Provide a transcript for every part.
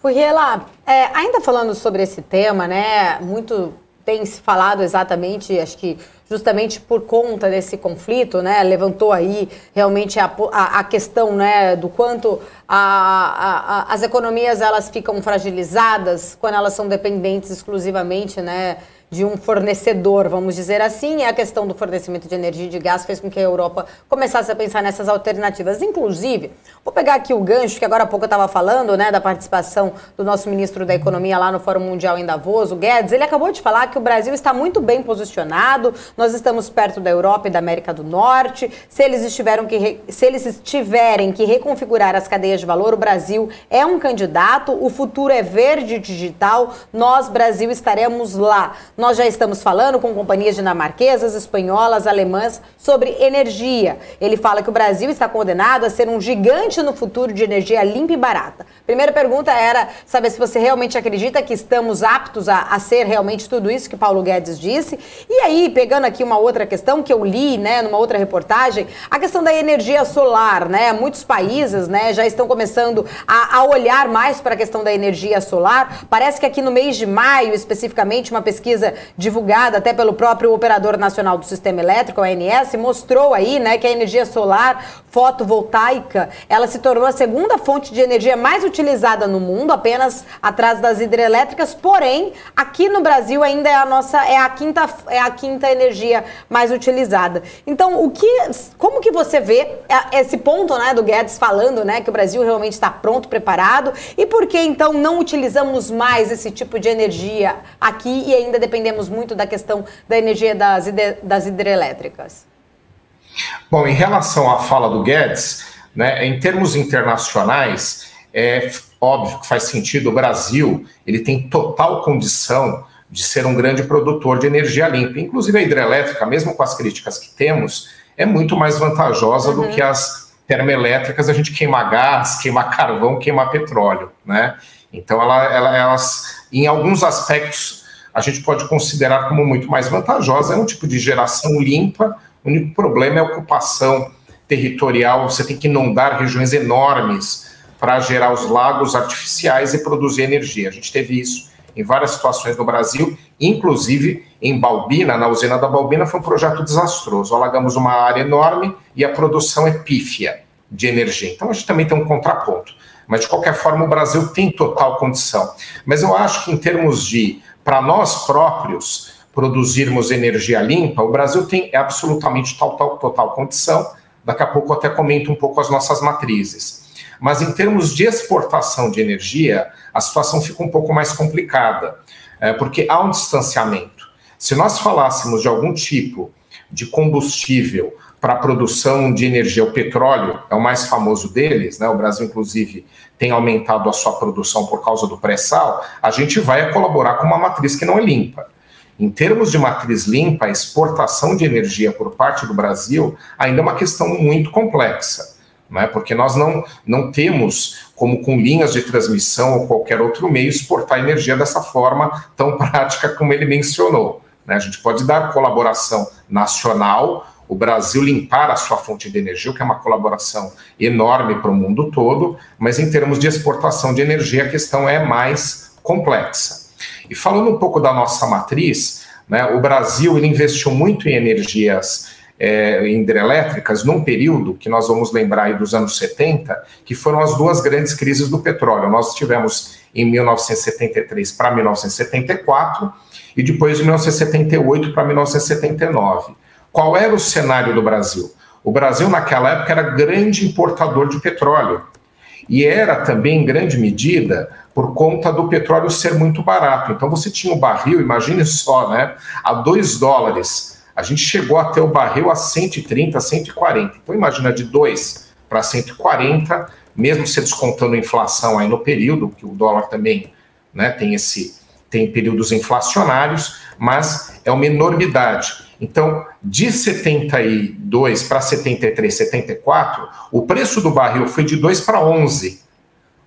Furriela, ainda falando sobre esse tema, né, muito tem se falado exatamente, acho que justamente por conta desse conflito, né, levantou aí realmente a questão, né, do quanto as economias elas ficam fragilizadas quando elas são dependentes exclusivamente, né, de um fornecedor, vamos dizer assim, e a questão do fornecimento de energia e de gás fez com que a Europa começasse a pensar nessas alternativas. Inclusive, vou pegar aqui o gancho, que agora há pouco eu estava falando, né, da participação do nosso ministro da Economia lá no Fórum Mundial em Davos, o Guedes. Ele acabou de falar que o Brasil está muito bem posicionado, nós estamos perto da Europa e da América do Norte, se eles tiverem que reconfigurar as cadeias de valor, o Brasil é um candidato, o futuro é verde e digital, nós, Brasil, estaremos lá. Nós já estamos falando com companhias dinamarquesas, espanholas, alemãs sobre energia. Ele fala que o Brasil está condenado a ser um gigante no futuro de energia limpa e barata. Primeira pergunta era saber se você realmente acredita que estamos aptos a ser realmente tudo isso que Paulo Guedes disse. E aí, pegando aqui uma outra questão que eu li, né, numa outra reportagem, a questão da energia solar, né? Muitos países, né, já estão começando a olhar mais para a questão da energia solar. Parece que aqui no mês de maio, especificamente, uma pesquisa divulgada até pelo próprio Operador Nacional do Sistema Elétrico, a ANS, mostrou aí, né, que a energia solar fotovoltaica, ela se tornou a segunda fonte de energia mais utilizada no mundo, apenas atrás das hidrelétricas, porém, aqui no Brasil ainda é a quinta energia mais utilizada. Então, como que você vê esse ponto, né, do Guedes falando, né, que o Brasil realmente está pronto, preparado, e por que então não utilizamos mais esse tipo de energia aqui e ainda dependemos muito da questão da energia das hidrelétricas? Bom, em relação à fala do Guedes, né, em termos internacionais, é óbvio que faz sentido. O Brasil ele tem total condição de ser um grande produtor de energia limpa. Inclusive a hidrelétrica, mesmo com as críticas que temos, é muito mais vantajosa do que as termoelétricas. A gente queima gás, queima carvão, queima petróleo, né? Então elas, em alguns aspectos, a gente pode considerar como muito mais vantajosa. É um tipo de geração limpa. O único problema é a ocupação territorial. Você tem que inundar regiões enormes para gerar os lagos artificiais e produzir energia. A gente teve isso em várias situações no Brasil, inclusive em Balbina, na usina da Balbina, foi um projeto desastroso. Alagamos uma área enorme e a produção é pífia de energia. Então a gente também tem um contraponto. Mas, de qualquer forma, o Brasil tem total condição. Mas eu acho que, em termos de, para nós próprios, produzirmos energia limpa, o Brasil tem absolutamente total condição. Daqui a pouco eu até comento um pouco as nossas matrizes. Mas, em termos de exportação de energia, a situação fica um pouco mais complicada, porque há um distanciamento. Se nós falássemos de algum tipo de combustível para a produção de energia, o petróleo é o mais famoso deles, né? O Brasil, inclusive, tem aumentado a sua produção por causa do pré-sal, a gente vai colaborar com uma matriz que não é limpa. Em termos de matriz limpa, a exportação de energia por parte do Brasil ainda é uma questão muito complexa, né? Porque nós não temos, como com linhas de transmissão ou qualquer outro meio, exportar energia dessa forma tão prática como ele mencionou, né? A gente pode dar colaboração nacional, o Brasil limpar a sua fonte de energia, o que é uma colaboração enorme para o mundo todo, mas em termos de exportação de energia a questão é mais complexa. E falando um pouco da nossa matriz, né, o Brasil ele investiu muito em energias hidrelétricas num período que nós vamos lembrar aí dos anos 70, que foram as duas grandes crises do petróleo. Nós tivemos em 1973 para 1974 e depois de 1978 para 1979. Qual era o cenário do Brasil? O Brasil, naquela época, era grande importador de petróleo. E era também, em grande medida, por conta do petróleo ser muito barato. Então, você tinha o barril, imagine só, né, a $2. A gente chegou até o barril a 130, 140. Então, imagina de 2 para 140, mesmo se descontando a inflação aí no período, que o dólar também, né, tem períodos inflacionários, mas é uma enormidade. Então, de 72 para 73, 74, o preço do barril foi de 2 para 11.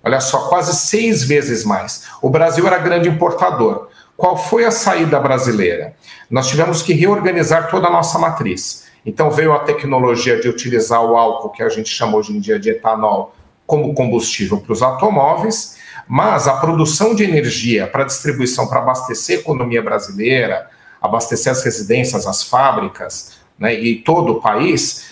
Olha só, quase 6 vezes mais. O Brasil era grande importador. Qual foi a saída brasileira? Nós tivemos que reorganizar toda a nossa matriz. Então, veio a tecnologia de utilizar o álcool, que a gente chama hoje em dia de etanol, como combustível para os automóveis, Mas a produção de energia para distribuição, para abastecer a economia brasileira, abastecer as residências, as fábricas, né, e todo o país,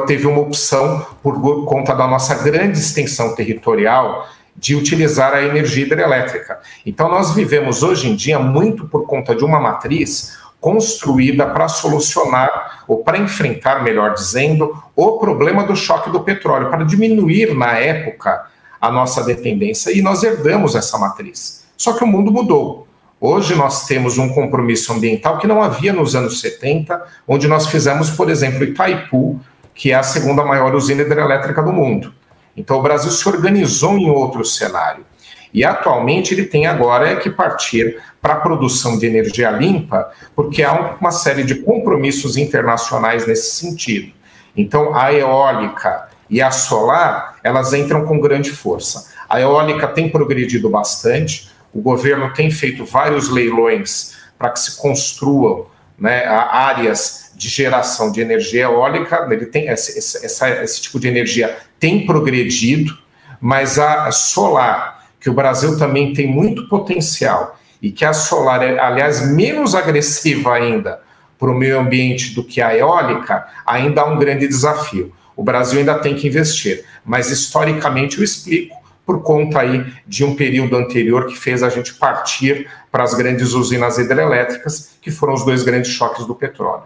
teve uma opção por conta da nossa grande extensão territorial de utilizar a energia hidrelétrica. Então nós vivemos hoje em dia muito por conta de uma matriz construída para solucionar, ou para enfrentar, melhor dizendo, o problema do choque do petróleo, para diminuir, na época, a nossa dependência, e nós herdamos essa matriz. Só que o mundo mudou. Hoje nós temos um compromisso ambiental que não havia nos anos 70, onde nós fizemos, por exemplo, Itaipu, que é a segunda maior usina hidrelétrica do mundo. Então o Brasil se organizou em outro cenário. E atualmente ele tem agora que partir para a produção de energia limpa, porque há uma série de compromissos internacionais nesse sentido. Então a eólica e a solar, elas entram com grande força. A eólica tem progredido bastante, o governo tem feito vários leilões para que se construam, né, áreas de geração de energia eólica. Ele tem esse tipo de energia tem progredido, mas a solar, que o Brasil também tem muito potencial, e que a solar é, aliás, menos agressiva ainda para o meio ambiente do que a eólica, ainda há um grande desafio. O Brasil ainda tem que investir, mas historicamente eu explico, por conta aí de um período anterior que fez a gente partir para as grandes usinas hidrelétricas, que foram os dois grandes choques do petróleo.